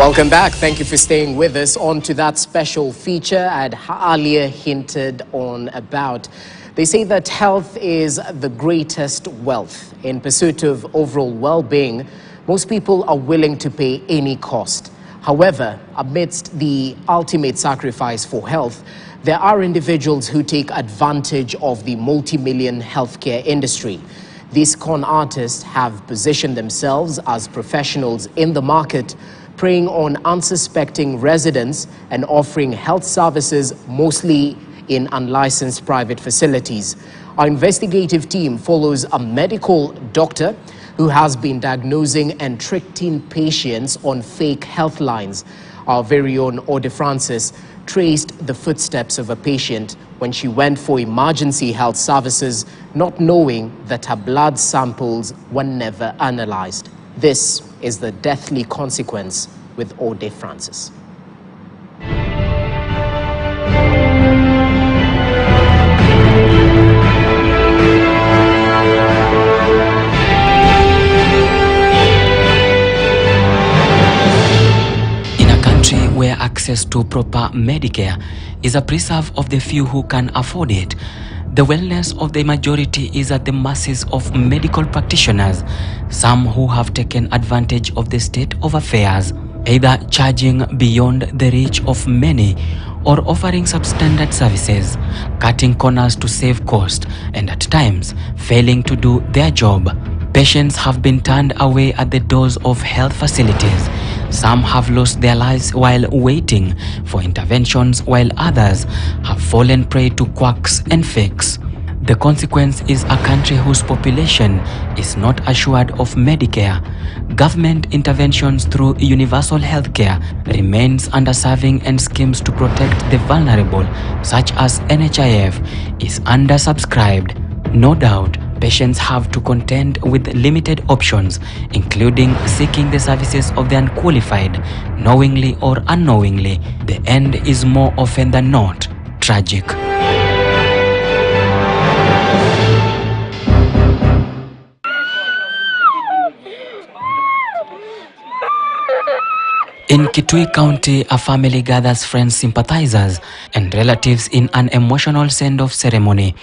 Welcome back. Thank you for staying with us. On to that special feature I had earlier hinted on about. They say that health is the greatest wealth. In pursuit of overall well-being, most people are willing to pay any cost. However, amidst the ultimate sacrifice for health, there are individuals who take advantage of the multi-million healthcare industry. These con artists have positioned themselves as professionals in the market, preying on unsuspecting residents and offering health services mostly in unlicensed private facilities. Our investigative team follows a medical doctor who has been diagnosing and tricking patients on fake health lines. Our very own Ode Francis traced the footsteps of a patient when she went for emergency health services, not knowing that her blood samples were never analyzed. This is the deathly consequence with Ode Francis. Where access to proper Medicare is a preserve of the few who can afford it, the wellness of the majority is at the mercies of medical practitioners, some who have taken advantage of the state of affairs, either charging beyond the reach of many or offering substandard services, cutting corners to save cost, and at times failing to do their job. Patients have been turned away at the doors of health facilities. Some have lost their lives while waiting for interventions, while others have fallen prey to quacks and fakes. The consequence is a country whose population is not assured of Medicare. Government interventions through universal healthcare remains underserving, and schemes to protect the vulnerable, such as NHIF, is undersubscribed. No doubt, patients have to contend with limited options, including seeking the services of the unqualified, knowingly or unknowingly. The end is more often than not tragic. In Kitui County, a family gathers friends, sympathizers, and relatives in an emotional send-off ceremony.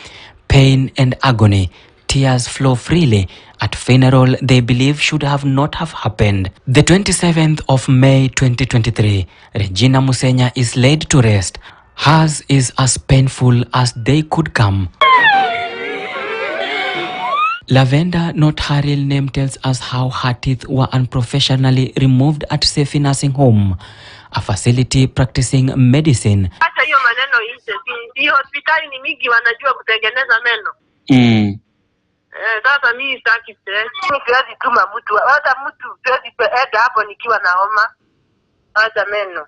Pain and agony, tears flow freely at funeral they believe should have not have happened. The 27th of May 2023, Regina Musenya is laid to rest. Hers is as painful as they could come. Lavender, not her real name, tells us how her teeth were unprofessionally removed at Safi Nursing Home, a facility practicing medicine. Hospitali ni mingi wanajua kutengeneza meno. Sasa mimi sitaki stress. Siwezi tuma mtu, hata mtu siwezi enda hapo nikiwa na homa. Hata meno.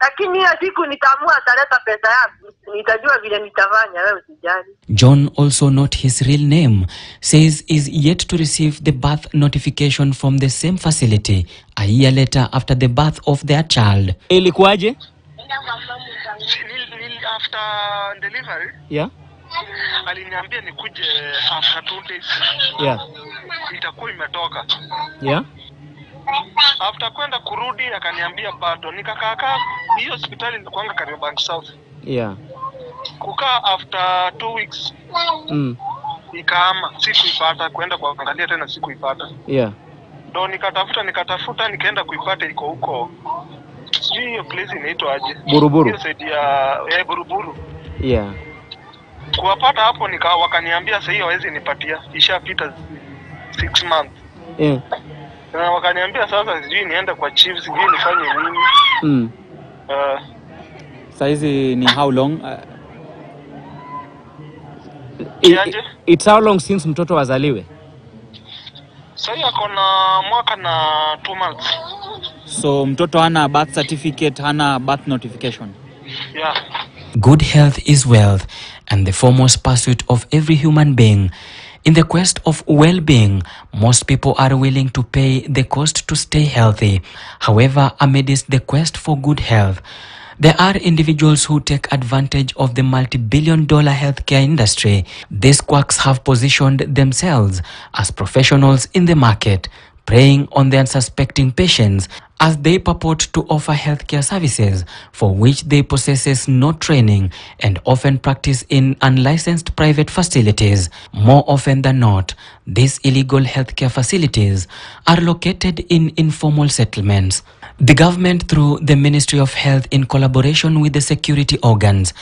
Lakini hiyo siku nitaamua ataleta pesa yangu. Nitajua vile nitafanya, wewe usijali. John, also not his real name, says is yet to receive the birth notification from the same facility a year later after the birth of their child. Ilikuwaje? After delivery, yeah, aliniambia nikuje after 2 days. Yeah, Itakuwa imetoka. Yeah, after kwenda kurudi akaniambia bado. Nikakaa hiyo hospitali nilikuanga karibu Bank South. Yeah, kukaa after 2 weeks. Ikaama, sikuipata, kwenda kuangalia tena sikuipata. Yeah, ndo nikatafuta nikaenda kuipata, iko huko. Sijui hiyo place inaitwa aje. Buruburu. Hiyo side ya Buruburu. Yeah. Kuwapata hapo wakaniambia sasa hiyo hawezi nipatia. Ishapita 6 months. Yeah. Na wakaniambia sasa sijui nienda kwa chief, sijui nifanye nini. Saizi ni how long? It's how long since mtoto wazaliwe? Sasa akona mwaka na 2 months. So mtoto hana birth certificate, hana birth notification. Yeah. Good health is wealth, and the foremost pursuit of every human being. In the quest of well-being, most people are willing to pay the cost to stay healthy. However, amidst the quest for good health, there are individuals who take advantage of the multi-billion-dollar healthcare industry. These quacks have positioned themselves as professionals in the market, preying on the unsuspecting patients as they purport to offer healthcare services for which they possess no training and often practice in unlicensed private facilities. More often than not, these illegal healthcare facilities are located in informal settlements. The government, through the Ministry of Health in collaboration with the security organs,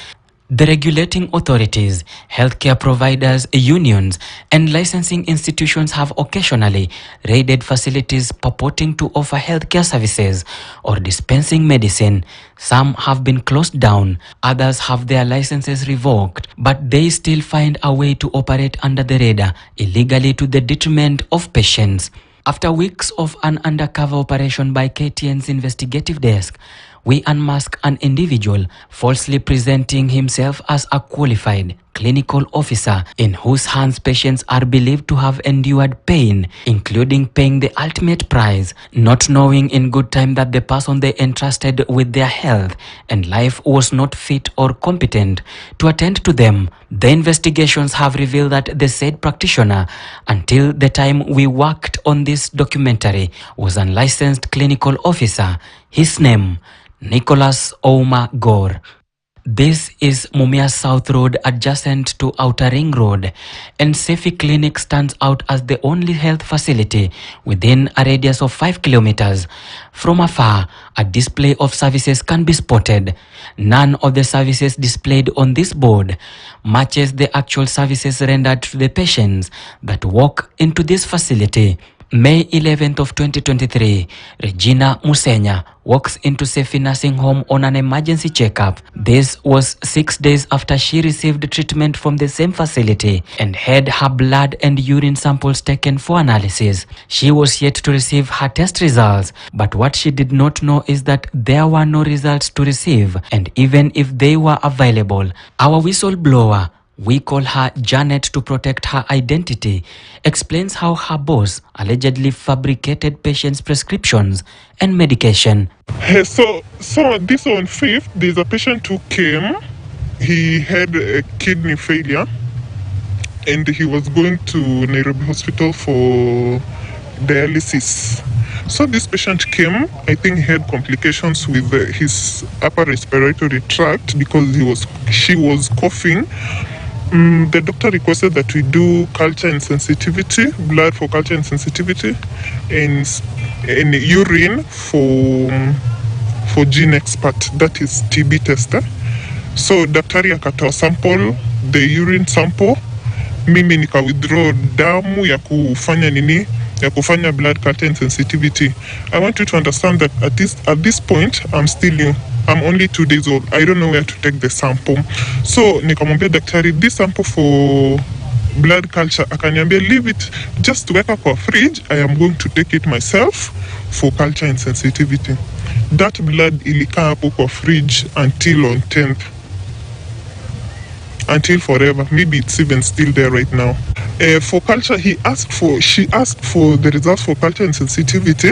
the regulating authorities, healthcare providers, unions, and licensing institutions have occasionally raided facilities purporting to offer healthcare services or dispensing medicine. Some have been closed down, others have their licenses revoked, but they still find a way to operate under the radar illegally to the detriment of patients. After weeks of an undercover operation by KTN's investigative desk, we unmask an individual falsely presenting himself as a qualified clinical officer in whose hands patients are believed to have endured pain, including paying the ultimate price, not knowing in good time that the person they entrusted with their health and life was not fit or competent to attend to them. The investigations have revealed that the said practitioner, until the time we worked on this documentary, was an licensed clinical officer. His name, Nicholas Ouma Gore. This is Mumia South Road adjacent to Outer Ring Road, and Sefi Clinic stands out as the only health facility within a radius of 5 kilometers. From afar, a display of services can be spotted. None of the services displayed on this board matches the actual services rendered to the patients that walk into this facility. May 11th of 2023, Regina Musenya walks into Sefi Nursing Home on an emergency checkup. This was 6 days after she received treatment from the same facility and had her blood and urine samples taken for analysis. She was yet to receive her test results, but what she did not know is that there were no results to receive, and even if they were available, our whistleblower, we call her Janet to protect her identity, explains how her boss allegedly fabricated patients' prescriptions and medication. So this on 5th, there's a patient who came. He had a kidney failure and he was going to Nairobi Hospital for dialysis. So this patient came. I think he had complications with his upper respiratory tract because she was coughing. The doctor requested that we do culture and sensitivity, blood for culture and sensitivity, and urine for gene expert, that is TB tester. So daktari akatoa sample, the urine sample, mimi nika withdraw damu ya kufanya blood culture and sensitivity. I want you to understand that at this point I'm still new. I'm only 2 days old. I don't know where to take the sample. So nikamwambia daktari, this sample for blood culture, akaniambia leave it, just weka kwa fridge. I am going to take it myself for culture and sensitivity. That blood ilikaa hapo kwa fridge until on 10th. Until forever. Maybe it's even still there right now. For culture, she asked for the results for culture and sensitivity.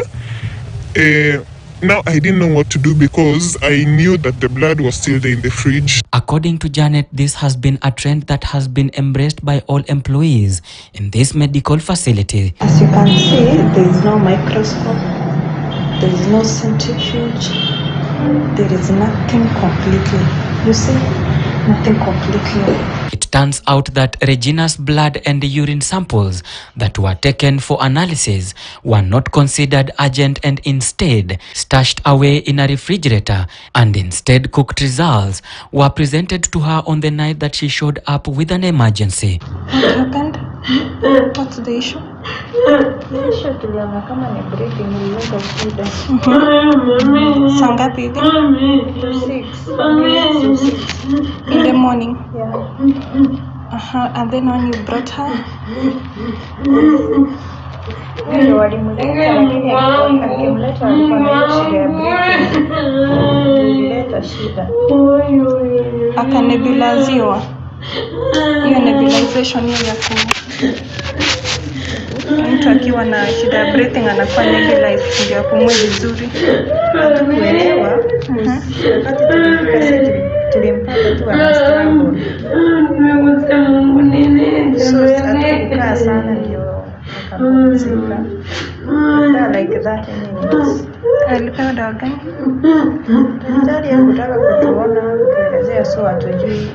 Now I didn't know what to do because I knew that the blood was still there in the fridge. According to Janet, this has been a trend that has been embraced by all employees in this medical facility. As you can see, there is no microscope, there is no centrifuge, there is nothing completely. You see, nothing completely. It turns out that Regina's blood and urine samples that were taken for analysis were not considered urgent and instead stashed away in a refrigerator, and instead cooked results were presented to her on the night that she showed up with an emergency. What happened? What's the issue? The issue tuliona kama ni breathing iliweza shida. Saa ngapi hivi? 6 in the morning. Yeah. And then when you brought her, ndio walimleta, lakini akimleta alikuwa na shida ya breathing. Ilileta shida. Akanebuliziwa. Hiyo nebulization hiyo ya mtu akiwa na shida ya breathing anafanya nebulize ndio apumue vizuri. Hatukuelewa. Wakati tulifika sisi tulimpata tu ana struggle. So hatukukaa sana ndio akapumzika. Like that anyways. Alipewa dawa gani? Daktari hakutaka kutuona, kutuelezea, so hatujui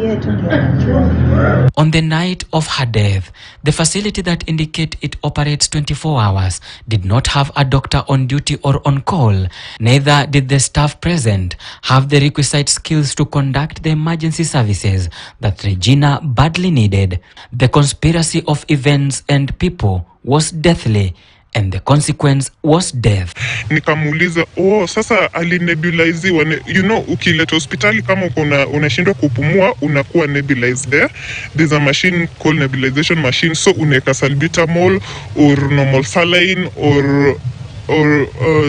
yetu ndio anajua. On the night of her death, the facility that indicate it operates 24 hours did not have a doctor on duty or on call. Neither did the staff present have the requisite skills to conduct the emergency services that Regina badly needed. The conspiracy of events and people was deathly, and the consequence was death. Nikamuuliza, sasa alinebuliziwa. You know, ukileta hospitali kama unashindwa kupumua, unakuwa nebulized there. There's a machine called nebulization machine, so unaweka salbutamol or normal saline or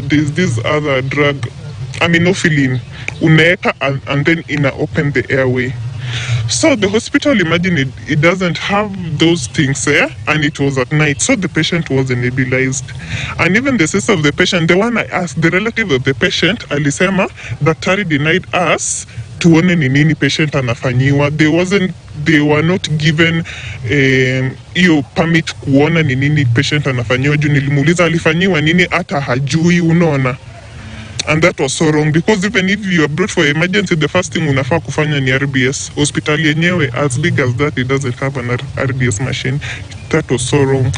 there's this other drug, aminophylline. Unaweka and then open the airway. So the hospital, imagine it doesn't have those things there, and it was at night, so the patient was nebulized. And even the sister of the patient, the one I asked, the relative of the patient, alisema daktari denied us tuone ni nini patient anafanyiwa. They were not given hiyo permit kuona ni nini patient anafanyiwa. Juu nilimuuliza alifanyiwa nini, hata hajui, unaona. And that was so wrong, because even if you are brought for emergency, the first thing unafaa kufanya ni RBS. Hospitali yenyewe, as big as that, it doesn't have an RBS machine. That was so wrong.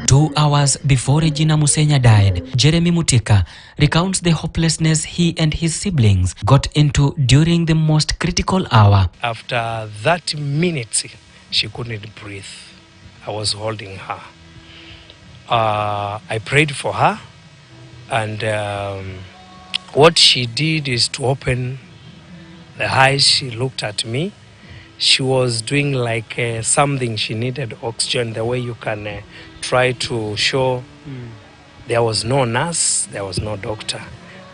2 hours before Regina Musenya died, Jeremy Mutika recounts the hopelessness he and his siblings got into during the most critical hour. After that minute, she couldn't breathe. I was holding her. I prayed for her, and what she did is to open the eyes. She looked at me. She was doing like something. She needed oxygen, the way you can try to show. There was no nurse, there was no doctor.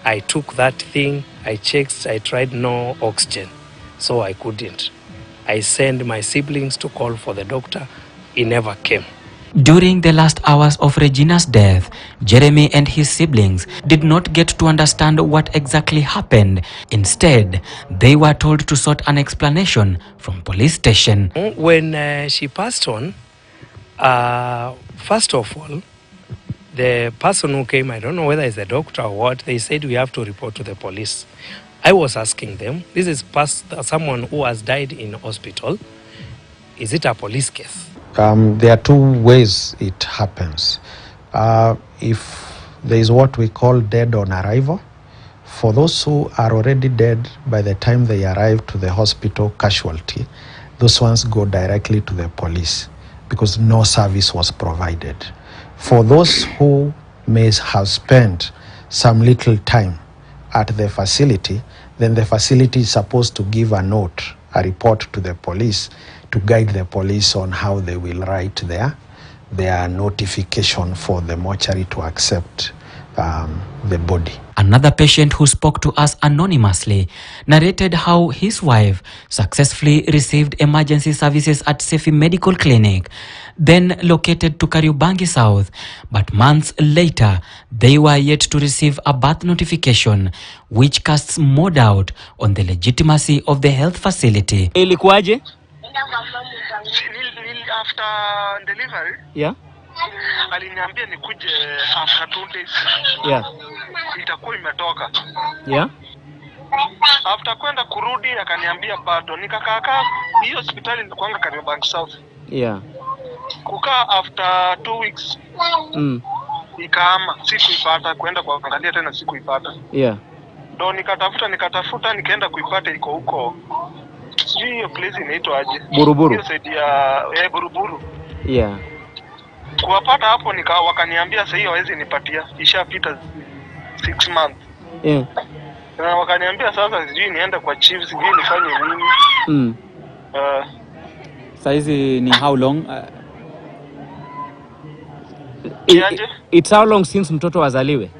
I took that thing, I checked, I tried, no oxygen, so I couldn't. I sent my siblings to call for the doctor. He never came. During the last hours of Regina's death, Jeremy and his siblings did not get to understand what exactly happened. Instead, they were told to sort an explanation from police station. When she passed on, first of all, the person who came, I don't know whether it's a doctor or what, they said we have to report to the police. I was asking them, this is someone who has died in hospital. Is it a police case? There are two ways it happens. If there is what we call dead on arrival, for those who are already dead by the time they arrive to the hospital casualty, those ones go directly to the police because no service was provided. For those who may have spent some little time at the facility, then the facility is supposed to give a note, a report to the police, to guide the police on how they will write their notification for the mortuary to accept the body. Another patient who spoke to us anonymously narrated how his wife successfully received emergency services at Sefi Medical Clinic, then located to Kariobangi South, but months later they were yet to receive a birth notification, which casts more doubt on the legitimacy of the health facility. Ilikuwaje? After delivery, Yeah. aliniambia nikuje after 2 days. Yeah. Itakuwa imetoka. Yeah. After kwenda kurudi akaniambia bado. Nikakaa hiyo hospitali nilikuanga Kariobangi South. Yeah. Kukaa after 2 weeks. Ikaama, sikuipata, kwenda kuangalia tena sikuipata. Yeah. Ndo nikatafuta nikaenda kuipata iko huko. Sijui hiyo place inaitwa aje. Buruburu. Hiyo side ya Buruburu. Yeah. Kuwapata hapo wakaniambia sasa hiyo hawezi nipatia. Ishapita 6 months. Yeah. Na wakaniambia sasa sijui nienda kwa chief, sijui nifanye nini. Saizi ni how long? It's how long since mtoto azaliwe?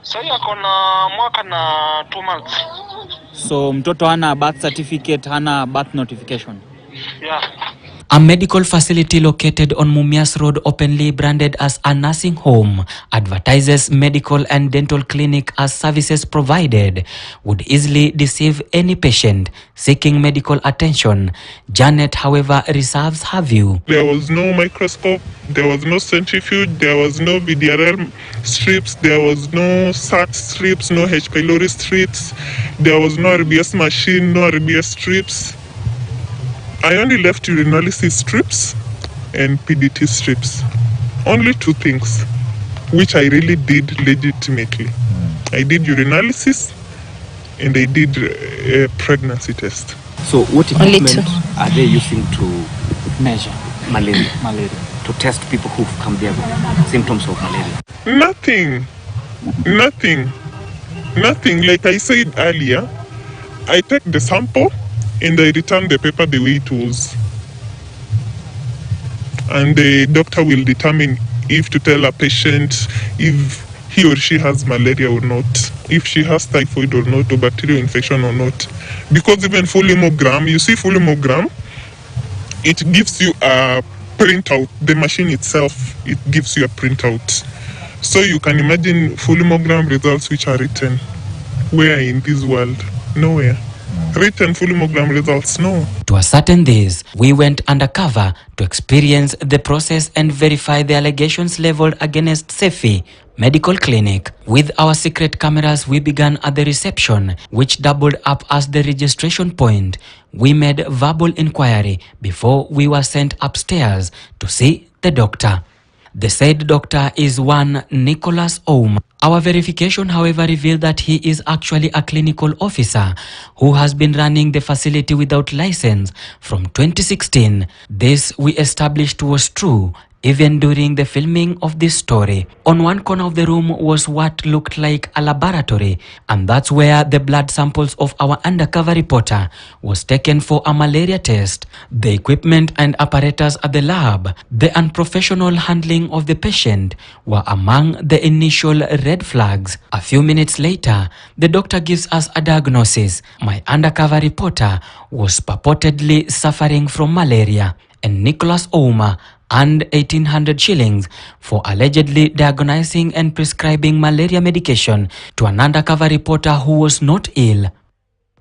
Sasa akona mwaka na 2 months. So mtoto hana birth certificate, hana birth notification? Yeah. A medical facility located on Mumias Road, openly branded as a nursing home, advertises medical and dental clinic as services provided, would easily deceive any patient seeking medical attention. Janet, however, reserves her view. There was no microscope, there was no centrifuge, there was no VDRL strips, there was no SAT strips, no H. pylori strips, there was no RBS machine, no RBS strips. I only left urinalysis strips and PDT strips. Only two things, which I really did legitimately. I did urinalysis and I did a pregnancy test. So what equipment are they using to Measure malaria? malaria. To test people who've come there with symptoms of malaria? Nothing. Like I said earlier, I take the sample and I return the paper the way it was. And the doctor will determine if to tell a patient if he or she has malaria or not, if she has typhoid or not, or bacterial infection or not. Because even full hemogram, you see full hemogram, it gives you a printout. The machine itself, it gives you a printout. So you can imagine full hemogram results which are written. Where in this world? Nowhere. Written full hemogram results, no. To ascertain this, we went undercover to experience the process and verify the allegations leveled against Sefi Medical Clinic. With our secret cameras, we began at the reception, which doubled up as the registration point. We made verbal inquiry before we were sent upstairs to see the doctor. The said doctor is one Nicholas Oum. Our verification, however, revealed that he is actually a clinical officer who has been running the facility without license from 2016. This we established was true even during the filming of this story. On one corner of the room was what looked like a laboratory, and that's where the blood samples of our undercover reporter was taken for a malaria test. The equipment and apparatus at the lab, the unprofessional handling of the patient were among the initial red flags. A few minutes later, the doctor gives us a diagnosis. My undercover reporter was purportedly suffering from malaria, and Nicholas Ouma and 1,800 shillings for allegedly diagnosing and prescribing malaria medication to an undercover reporter who was not ill.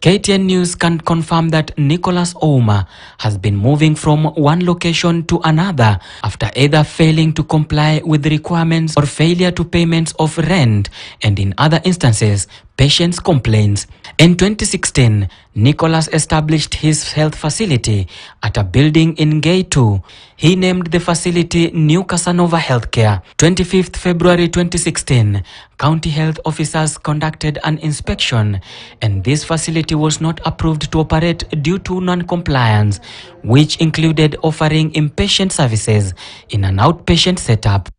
KTN News can confirm that Nicholas Ouma has been moving from one location to another after either failing to comply with the requirements or failure to payments of rent, and in other instances, patients' complaints. In 2016, Nicholas established his health facility at a building in Gay 2. He named the facility New Casanova Healthcare. 25th February 2016, county health officers conducted an inspection, and this facility was not approved to operate due to non-compliance, which included offering inpatient services in an outpatient setup.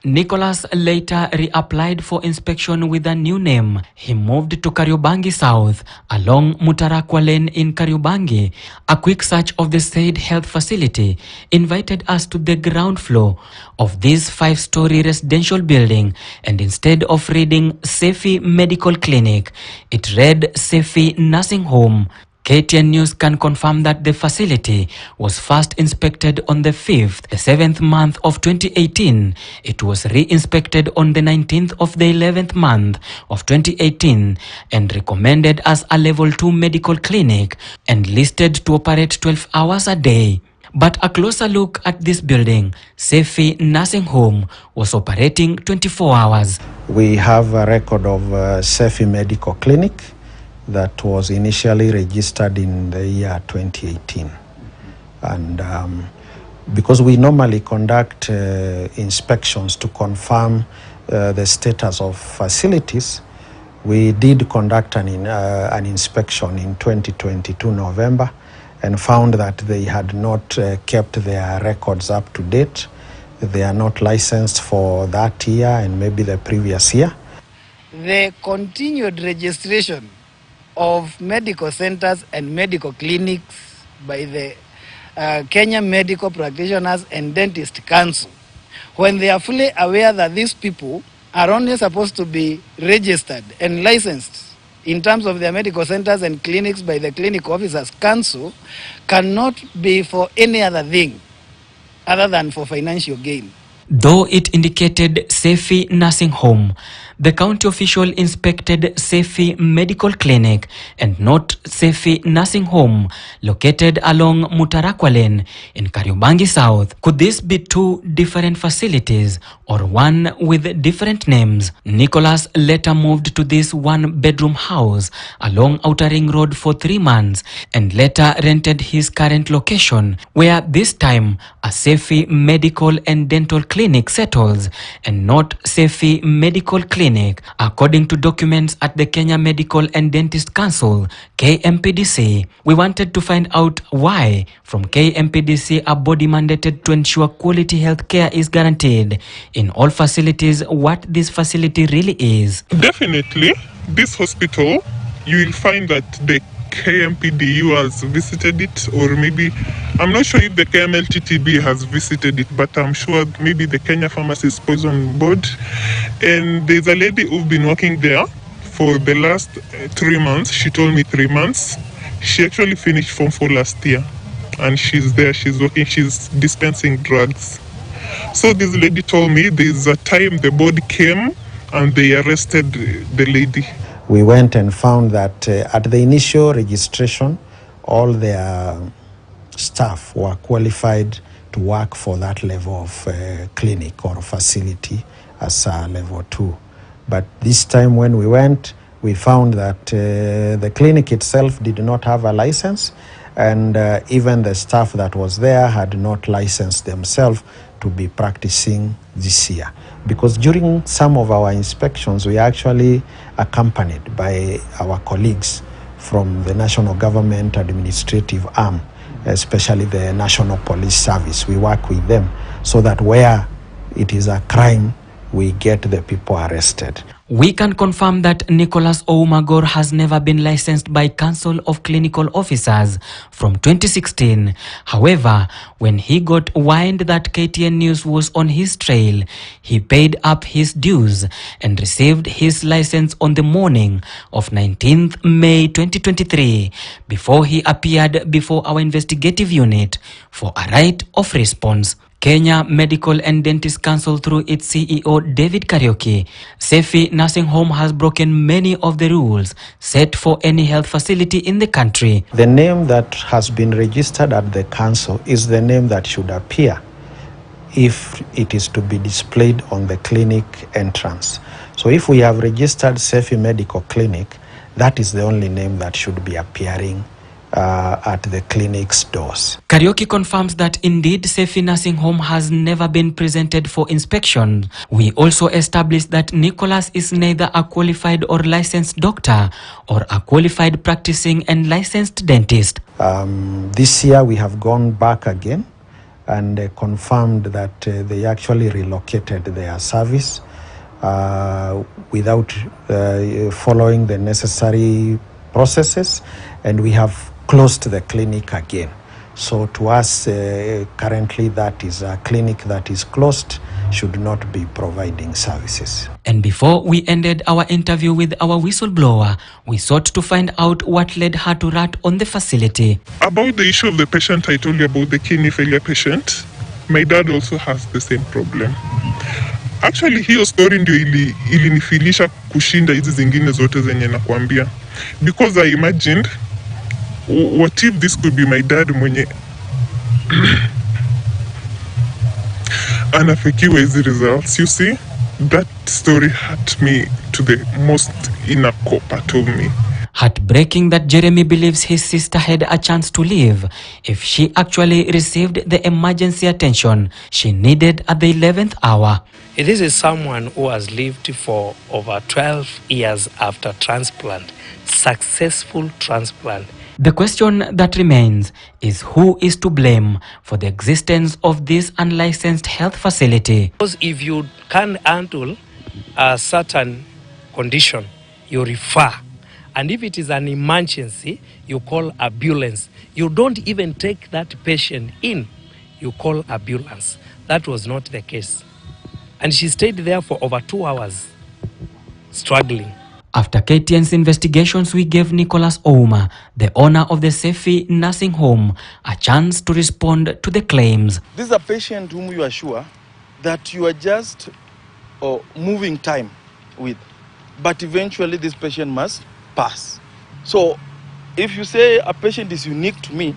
Nicholas later reapplied for inspection with a new name. He moved to Kariobangi South along Mutarakwa Lane in Kariobangi. A quick search of the said health facility invited us to the ground floor of this 5-story residential building, and instead of reading Sefi Medical Clinic, it read Sefi Nursing Home. KTN News can confirm that the facility was first inspected on the 5th, the 7th month of 2018. It was re-inspected on the 19th of the 11th month of 2018 and recommended as a level 2 medical clinic and listed to operate 12 hours a day. But a closer look at this building, Sefi Nursing Home, was operating 24 hours. We have a record of Sefi Medical Clinic that was initially registered in the year 2018. And because we normally conduct inspections to confirm the status of facilities, we did conduct an inspection in 2022 November and found that they had not kept their records up to date. They are not licensed for that year and maybe the previous year. The continued registration of medical centers and medical clinics by the Kenya Medical Practitioners and Dentist Council, when they are fully aware that these people are only supposed to be registered and licensed in terms of their medical centers and clinics by the Clinic Officers Council cannot be for any other thing other than for financial gain. Though it indicated Sefi Nursing Home, the county official inspected Sefi Medical Clinic and not Sefi Nursing Home, located along Mutarakwa Lane in Kariobangi South. Could this be two different facilities or one with different names? Nicholas later moved to this one-bedroom house along Outer Ring Road for 3 months and later rented his current location, where this time a Sefi Medical and Dental Clinic settles and not Sefi Medical Clinic, according to documents at the Kenya Medical and Dentist Council, KMPDC. We wanted to find out why from KMPDC a body mandated to ensure quality health care is guaranteed in all facilities, what this facility really is. Definitely, this hospital, you will find that the KMPDU has visited it, or maybe, I'm not sure if the KMLTTB has visited it, but I'm sure maybe the Kenya Pharmacist Poison Board. And there's a lady who's been working there for the last 3 months. She told me 3 months. She actually finished Form 4 last year, and she's there, she's working, she's dispensing drugs. So this lady told me there's a time the board came and they arrested the lady. We went and found that at the initial registration, all their staff were qualified to work for that level of clinic or facility as a level 2. But this time when we went, we found that the clinic itself did not have a license, and even the staff that was there had not licensed themselves to be practicing this year. Because during some of our inspections, we are actually accompanied by our colleagues from the national government administrative arm, especially the National Police Service. We work with them so that where it is a crime, we get the people arrested. We can confirm that Nicholas Oumagor has never been licensed by Council of Clinical Officers from 2016. However, when he got wind that KTN News was on his trail, he paid up his dues and received his license on the morning of 19th May 2023 before he appeared before our investigative unit for a right of response. Kenya Medical and Dentist Council, through its CEO David Kariuki, Sefi Nursing Home has broken many of the rules set for any health facility in the country. The name that has been registered at the council is the name that should appear if it is to be displayed on the clinic entrance. So if we have registered Sefi Medical Clinic, that is the only name that should be appearing at the clinic's doors. Kariuki confirms that indeed Sefi Nursing Home has never been presented for inspection. We also established that Nicholas is neither a qualified or licensed doctor or a qualified practicing and licensed dentist. This year we have gone back again and confirmed that they actually relocated their service without following the necessary processes, and we have closed the clinic again. So to us, currently that is a clinic that is closed, should not be providing services. And before we ended our interview with our whistleblower, we sought to find out what led her to rat on the facility. About the issue of the patient I told you about, the kidney failure patient, my dad also has the same problem. Actually, hiyo story ndio ilinifilisha kushinda hizi zingine zote zenye nakwambia. Because I imagined, what if this could be my dad mwenye anafikiwa hizi results. You see, that story hurt me to the most inner core part of me. Heartbreaking that Jeremy believes his sister had a chance to live if she actually received the emergency attention she needed at the 11th hour. This is someone who has lived for over 12 years after transplant, successful transplant. The question that remains is who is to blame for the existence of this unlicensed health facility. Because if you can't handle a certain condition, you refer. And if it is an emergency, you call ambulance. You don't even take that patient in, you call ambulance. That was not the case. And she stayed there for over 2 hours, struggling. After KTN's investigations, we gave Nicholas Ouma, the owner of the Sefi nursing home, a chance to respond to the claims. This is a patient whom you are sure that you are just moving time with, but eventually this patient must pass. So if you say a patient is unique to me,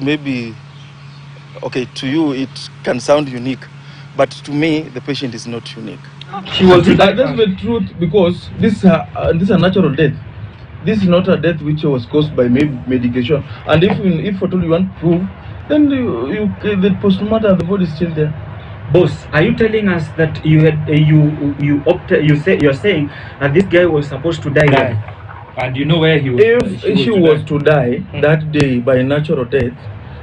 maybe, okay, to you it can sound unique, but to me the patient is not unique. She was to die. That's the truth, because this is a natural death. This is not a death which was caused by medication. And if at all you want to prove, then the postmortem, the body is still there. Boss, are you telling us that you had you're saying that this guy was supposed to die? And you know where he was? If she was to die that day by natural death,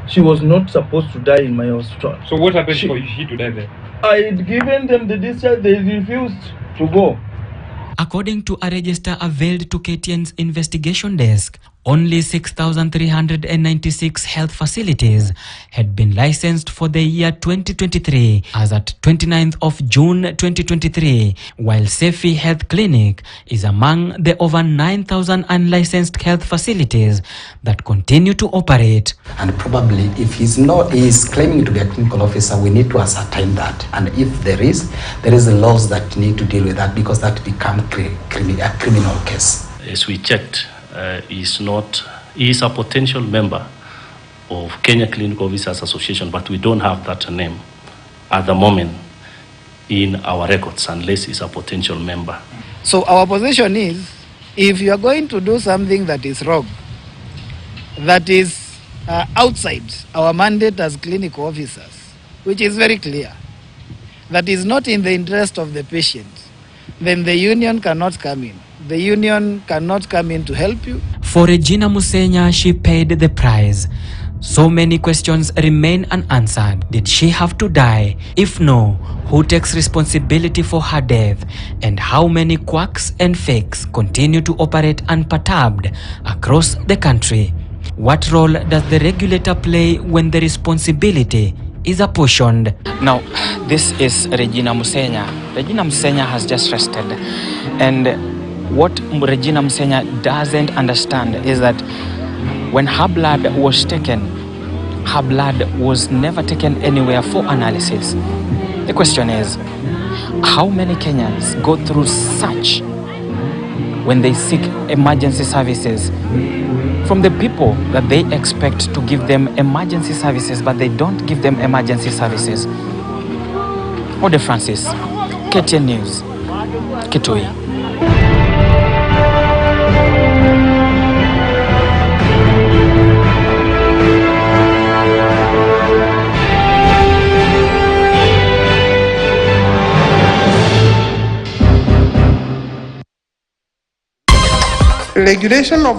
she was not supposed to die in my hospital. So what happened for she to die there? I had given them the discharge, they refused to go. According to a register availed to KTN's investigation desk, only 6,396 health facilities had been licensed for the year 2023 as at 29th of June 2023, while Sefi Health Clinic is among the over 9,000 unlicensed health facilities that continue to operate. And probably if he's claiming to be a clinical officer, we need to ascertain that. And if there is the laws that need to deal with that, because that becomes a criminal case. As we checked, he is a potential member of Kenya Clinical Officers Association, but we don't have that name at the moment in our records unless he's a potential member. So our position is, if you are going to do something that is wrong, that is outside our mandate as clinical officers, which is very clear, that is not in the interest of the patient, then the union cannot come in. The union cannot come in to help you. For Regina Musenya, she paid the price. So many questions remain unanswered. Did she have to die? If no, who takes responsibility for her death? And how many quacks and fakes continue to operate unperturbed across the country? What role does the regulator play when the responsibility is apportioned? Now, this is Regina Musenya. Regina Musenya has just rested. And what Regina Musenya doesn't understand is that when her blood was taken, her blood was never taken anywhere for analysis. The question is, how many Kenyans go through such when they seek emergency services from the people that they expect to give them emergency services, but they don't give them emergency services? Ode Francis, KTN News, Kitui. Regulation of